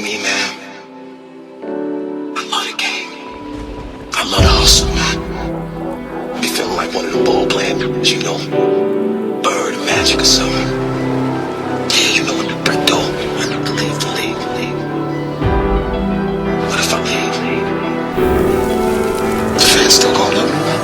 me, man, I love the game. I love the hustle, man. Be feeling like one of the ball playing, you know, Bird or Magic or something. Yeah, you know when the brick door, and the leave. What if I leave? The fans still gonna love me, man.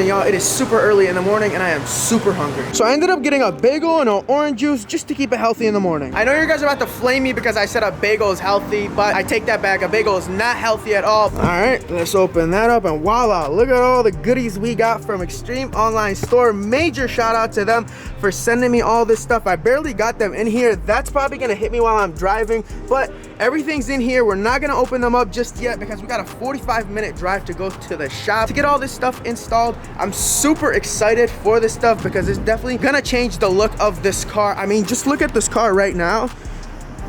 Y'all, it is super early in the morning and I am super hungry. So I ended up getting a bagel and an orange juice just to keep it healthy in the morning. I know you guys are about to flame me because I said a bagel is healthy, but I take that back. A bagel is not healthy at all. All right, let's open that up and voila, look at all the goodies we got from Extreme Online Store. Major shout out to them for sending me all this stuff. I barely got them in here. That's probably gonna hit me while I'm driving, but everything's in here. We're not gonna open them up just yet because we got a 45-minute drive to go to the shop to get all this stuff installed. I'm super excited for this stuff because it's definitely gonna change the look of this car. I mean, just look at this car right now.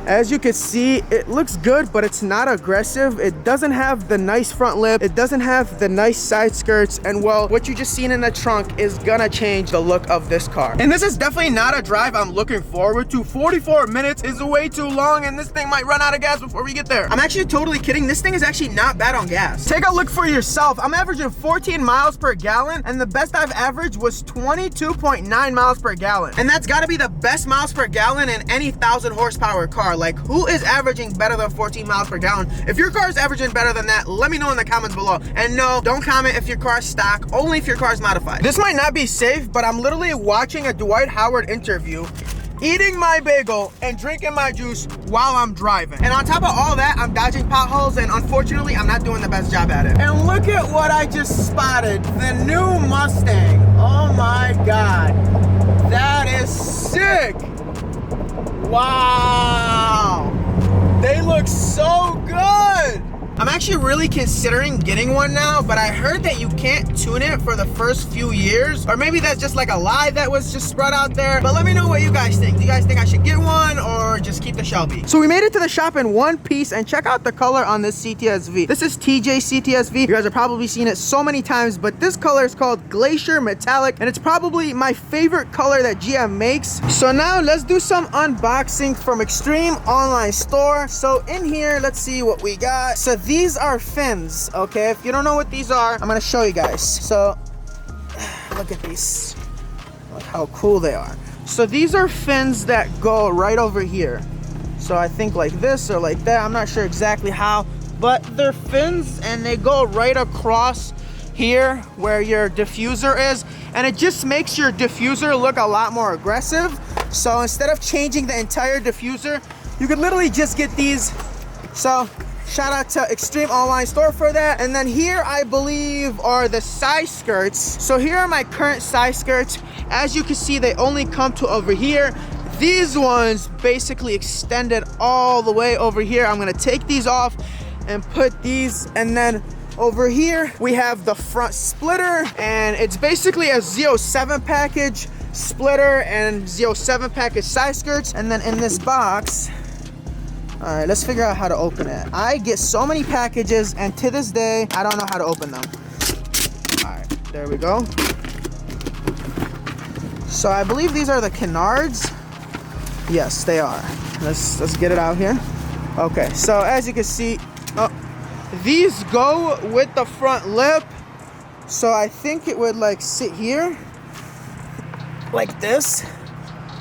As you can see, it looks good, but it's not aggressive. It doesn't have the nice front lip. It doesn't have the nice side skirts. And well, what you just seen in the trunk is gonna change the look of this car. And this is definitely not a drive I'm looking forward to. 44 minutes is way too long and this thing might run out of gas before we get there. I'm actually totally kidding. This thing is actually not bad on gas. Take a look for yourself. I'm averaging 14 miles per gallon and the best I've averaged was 22.9 miles per gallon. And that's gotta be the best miles per gallon in any 1,000 horsepower car. Like, who is averaging better than 14 miles per gallon? If your car is averaging better than that, let me know in the comments below. And no, don't comment if your car's stock, only if your car's modified. This might not be safe, but I'm literally watching a Dwight Howard interview, eating my bagel and drinking my juice while I'm driving. And on top of all that, I'm dodging potholes and unfortunately, I'm not doing the best job at it. And look at what I just spotted, the new Mustang. Oh my God, that is sick. Wow, they look so good. I'm actually really considering getting one now, but I heard that you can't tune it for the first few years, or maybe that's just like a lie that was just spread out there. But let me know what you guys think. Do you guys think I should get one or just keep the Shelby? So we made it to the shop in one piece, and check out the color on this CTSV. This is TJ CTSV. You guys have probably seen it so many times, but this color is called Glacier Metallic, and it's probably my favorite color that GM makes. So now let's do some unboxing from Extreme Online Store. So in here, let's see what we got. So these are fins, okay? If you don't know what these are, I'm gonna show you guys. So look at these, look how cool they are. So these are fins that go right over here. So I think like this or like that, I'm not sure exactly how, but they're fins and they go right across here where your diffuser is, and it just makes your diffuser look a lot more aggressive. So instead of changing the entire diffuser, you could literally just get these. So shout out to Extreme Online Store for that. And then here I believe are the side skirts. So here are my current side skirts. As you can see, they only come to over here. These ones basically extended all the way over here. I'm gonna take these off and put these, and then over here we have the front splitter, and it's basically a Z07 package splitter and Z07 package side skirts. And then in this box, all right, let's figure out how to open it. I get so many packages and to this day, I don't know how to open them. All right, there we go. So I believe these are the canards. Yes, they are. Let's get it out here. Okay, so as you can see, these go with the front lip. So I think it would like sit here like this.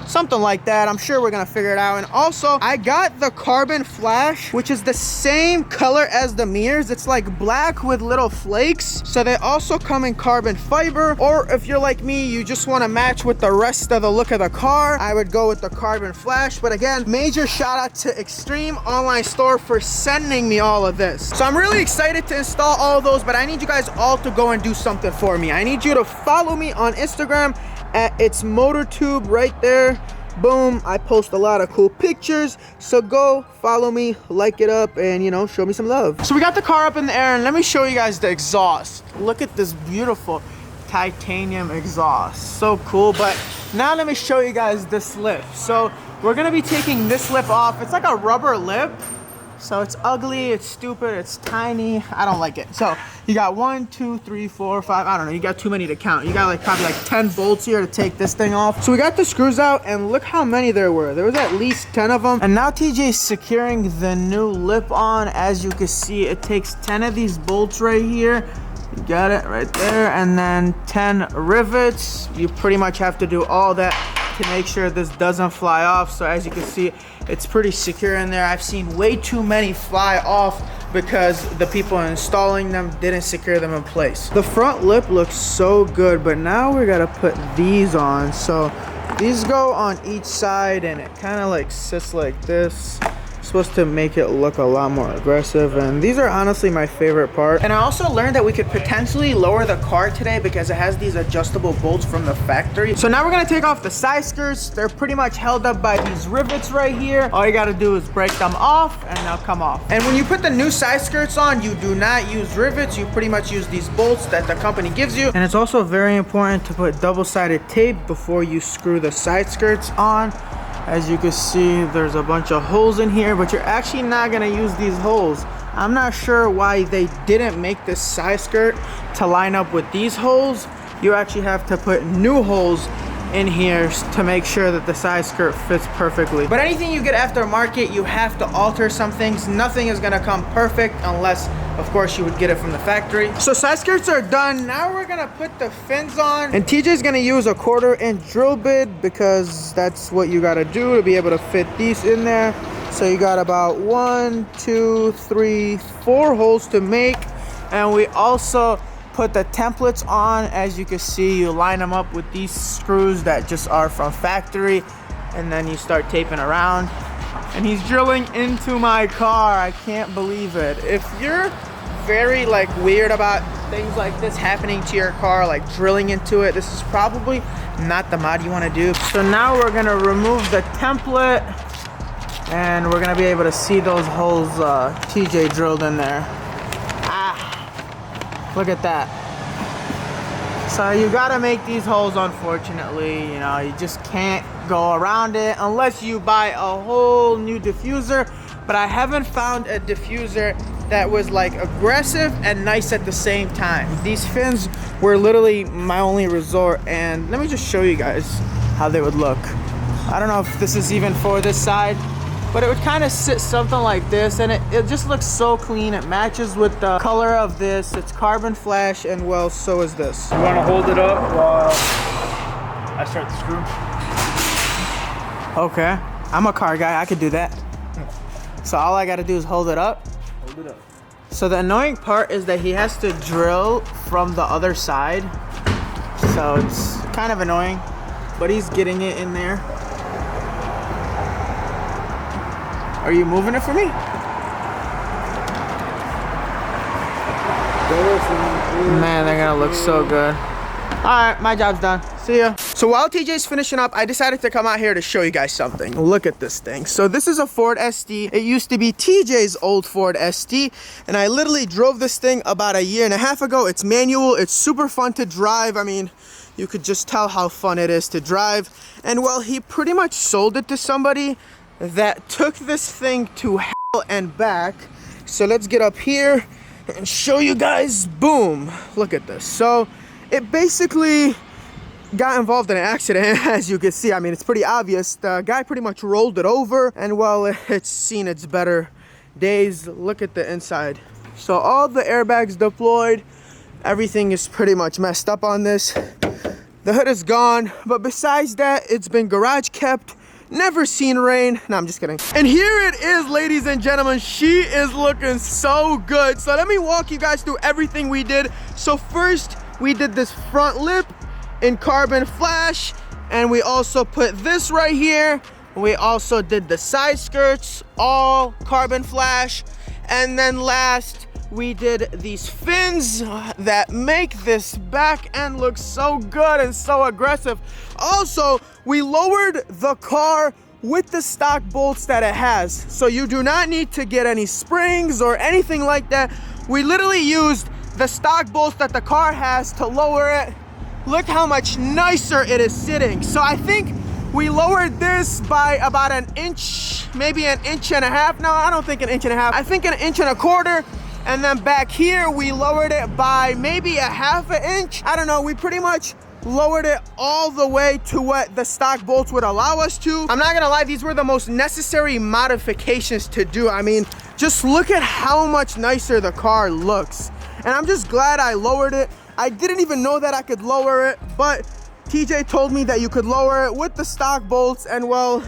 Something like that. I'm sure we're gonna figure it out. And also, I got the carbon flash, which is the same color as the mirrors. It's like black with little flakes. So they also come in carbon fiber. Or if you're like me, you just want to match with the rest of the look of the car, I would go with the carbon flash. But again, major shout out to Extreme Online Store for sending me all of this. So I'm really excited to install all of those, but I need you guys all to go and do something for me. I need you to follow me on Instagram at It's MotorTube right there. Boom, I post a lot of cool pictures, so go follow me, like it up, and you know, show me some love. So we got the car up in the air, and let me show you guys the exhaust. Look at this beautiful titanium exhaust. So cool. But now let me show you guys this lip. So we're gonna be taking this lip off. It's like a rubber lip. So it's ugly, it's stupid, it's tiny. I don't like it. So you got 1, 2, 3, 4, 5, I don't know. You got too many to count. You got like probably like 10 bolts here to take this thing off. So we got the screws out and look how many there were. There was at least 10 of them. And now TJ's securing the new lip on. As you can see, it takes 10 of these bolts right here. You got it right there. And then 10 rivets. You pretty much have to do all that to make sure this doesn't fly off. So as you can see, it's pretty secure in there. I've seen way too many fly off because the people installing them didn't secure them in place. The front lip looks so good, but now we gotta put these on. So these go on each side and it kind of like sits like this. Supposed to make it look a lot more aggressive, and these are honestly my favorite part. And I also learned that we could potentially lower the car today because it has these adjustable bolts from the factory. So now we're gonna take off the side skirts. They're pretty much held up by these rivets right here. All you gotta do is break them off and they'll come off. And when you put the new side skirts on, you do not use rivets. You pretty much use these bolts that the company gives you. And it's also very important to put double-sided tape before you screw the side skirts on. As you can see, there's a bunch of holes in here, but you're actually not gonna use these holes. I'm not sure why they didn't make this side skirt to line up with these holes. You actually have to put new holes in here to make sure that the side skirt fits perfectly. But anything you get aftermarket, you have to alter some things. Nothing is gonna come perfect unless, of course, you would get it from the factory. So side skirts are done. Now we're gonna put the fins on, and TJ's gonna use a 1/4-inch drill bit because that's what you gotta do to be able to fit these in there. So you got about 1, 2, 3, 4 holes to make. And we also put the templates on. As you can see, you line them up with these screws that just are from factory, and then you start taping around. And he's drilling into my car. I can't believe it. If you're very like weird about things like this happening to your car, like drilling into it, this is probably not the mod you want to do. So now we're gonna remove the template, and we're gonna be able to see those holes TJ drilled in there. Look at that. So you gotta make these holes, unfortunately. You know, you just can't go around it unless you buy a whole new diffuser. But I haven't found a diffuser that was like aggressive and nice at the same time. These fins were literally my only resort, and let me just show you guys how they would look. I don't know if this is even for this side, but it would kind of sit something like this, and it just looks so clean. It matches with the color of this. It's carbon flash, and well, so is this. You want to hold it up while I start the screw? Okay, I'm a car guy, I could do that. So all I gotta do is hold it up? Hold it up. So the annoying part is that he has to drill from the other side. So it's kind of annoying, but he's getting it in there. Are you moving it for me? Man, they're gonna look so good. All right, my job's done. See ya. So while TJ's finishing up, I decided to come out here to show you guys something. Look at this thing. So this is a Ford SD. It used to be TJ's old Ford SD, and I literally drove this thing about 1.5 years ago. It's manual. It's super fun to drive. I mean, you could just tell how fun it is to drive. And well, he pretty much sold it to somebody that took this thing to hell and back. So let's get up here and show you guys. Boom, look at this. So it basically got involved in an accident, as you can see. I mean, it's pretty obvious. The guy pretty much rolled it over, and well, it's seen its better days. Look at the inside. So all the airbags deployed. Everything is pretty much messed up on this. The hood is gone, but besides that, it's been garage kept. Never seen rain. No, I'm just kidding. And here it is, ladies and gentlemen. She is looking so good. So let me walk you guys through everything we did. So first, we did this front lip in carbon flash, and we also put this right here. We also did the side skirts, all carbon flash. And then last, we did these fins that make this back end look so good and so aggressive. Also, we lowered the car with the stock bolts that it has. So you do not need to get any springs or anything like that. We literally used the stock bolts that the car has to lower it. look how much nicer it is sitting. So I think we lowered this by about an inch, maybe an inch and a half. No, I don't think an inch and a half. I think an inch and a quarter. And then back here, we lowered it by maybe a half an inch. I don't know, we pretty much lowered it all the way to what the stock bolts would allow us to. I'm not gonna lie, these were the most necessary modifications to do. I mean, just look at how much nicer the car looks. And I'm just glad I lowered it. I didn't even know that I could lower it, but TJ told me that you could lower it with the stock bolts, and well,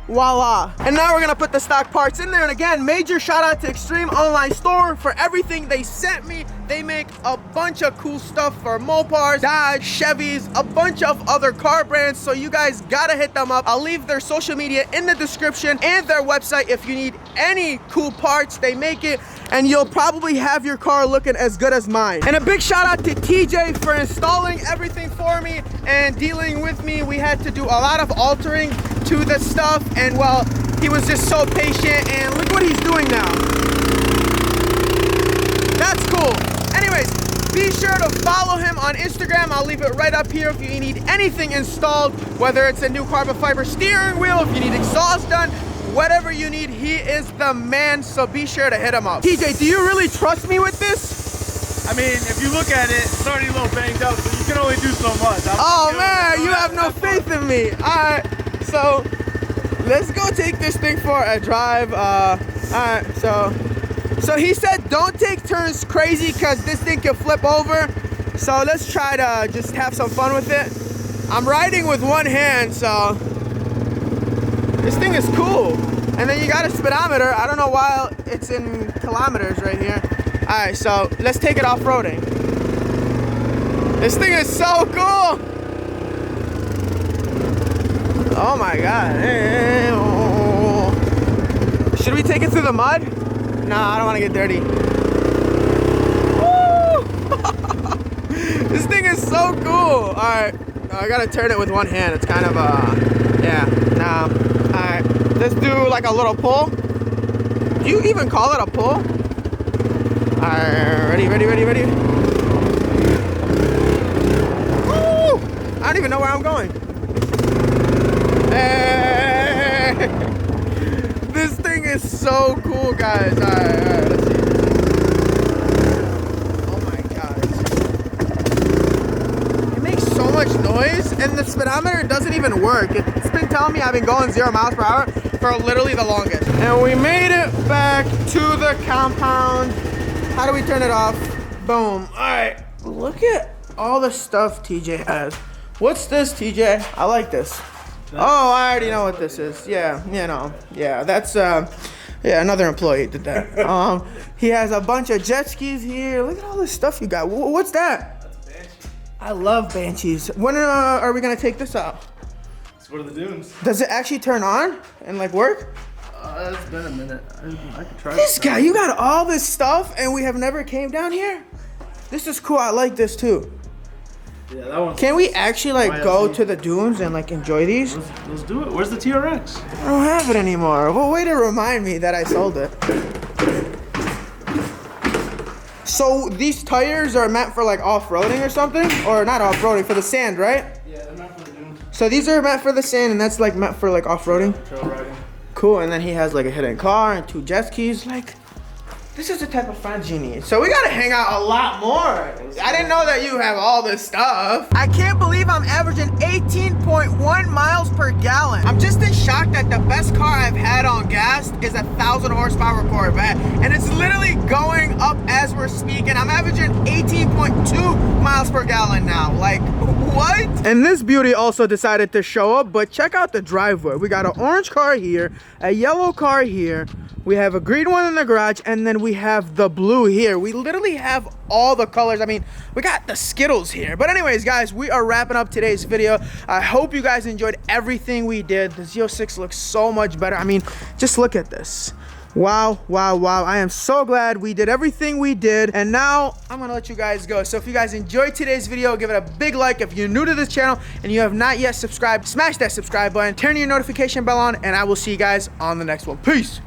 voila. And now we're gonna put the stock parts in there. And again, major shout out to Extreme Online Store for everything they sent me. They make a bunch of cool stuff for Mopars, Dodge, Chevys, a bunch of other car brands. So you guys gotta hit them up. I'll leave their social media in the description and their website if you need any cool parts. They make it, and you'll probably have your car looking as good as mine. And a big shout out to TJ for installing everything for me and dealing with me. We had to do a lot of altering to the stuff, and well, he was just so patient, and look what he's doing now. That's cool. Anyways, be sure to follow him on Instagram. I'll leave it right up here if you need anything installed, whether it's a new carbon fiber steering wheel, if you need exhaust done, whatever you need, he is the man, so be sure to hit him up. TJ, do you really trust me with this? I mean, if you look at it, it's already a little banged up, so you can only do so much. Oh man, you have no faith in me. All right, so let's go take this thing for a drive. All right, so he said don't take turns crazy because this thing can flip over. So let's try to just have some fun with it. I'm riding with one hand, so this thing is cool. And then you got a speedometer. I don't know why it's in kilometers right here. All right, so let's take it off-roading. This thing is so cool. Oh my God. Hey, oh. Should we take it through the mud? Nah, I don't want to get dirty. Woo! This thing is so cool. All right, I gotta turn it with one hand. It's kind of yeah, nah. All right, let's do like a little pull. Do you even call it a pull? All right, ready? Woo! I don't even know where I'm going. Hey! This thing is so cool, guys. All right, let's see. Oh my God. It makes so much noise, and the speedometer doesn't even work. It's been telling me I've been going 0 miles per hour for literally the longest. And we made it back to the compound. How do we turn it off? Boom. All right, look at all the stuff TJ has. What's this, TJ? I like this. Oh, I already know what this is. Yeah, you know, yeah, that's yeah, another employee did that. He has a bunch of jet skis here. Look at all this stuff you got. What's that? That's a Banshee. I love Banshees. When are we gonna take this out? It's for the dunes. Does it actually turn on and like work? It's been a minute. I can try. This guy, you got all this stuff, and we have never came down here. This is cool. I like this too. Yeah, that one. Can we actually like go to the dunes and like enjoy these? Let's do it. Where's the TRX? I don't have it anymore. Well, way to remind me that I sold it. So these tires are meant for like off-roading or something? Or not off-roading, for the sand, right? Yeah, they're meant for the dunes. So these are meant for the sand, and that's like meant for like off-roading? Trail riding. Cool, and then he has like a hidden car and 2 jet skis. Like, this is the type of friends you need. So we gotta hang out a lot more. I didn't know that you have all this stuff. I can't believe I'm averaging 18.1 miles per gallon. I'm just in shock that the best car I've had on gas is a 1,000 horsepower Corvette. And it's literally going up as we're speaking. I'm averaging 18.2 miles per gallon now. Like, what? And this beauty also decided to show up, but check out the driveway. We got an orange car here, a yellow car here. We have a green one in the garage, and then we have the blue here. We literally have all the colors. I mean, we got the Skittles here. But anyways, guys, we are wrapping up today's video. I hope you guys enjoyed everything we did. The Z06 looks so much better. I mean, just look at this. Wow, wow, wow. I am so glad we did everything we did. And now I'm gonna let you guys go. So if you guys enjoyed today's video, give it a big like. If you're new to this channel and you have not yet subscribed, smash that subscribe button, turn your notification bell on, and I will see you guys on the next one. Peace.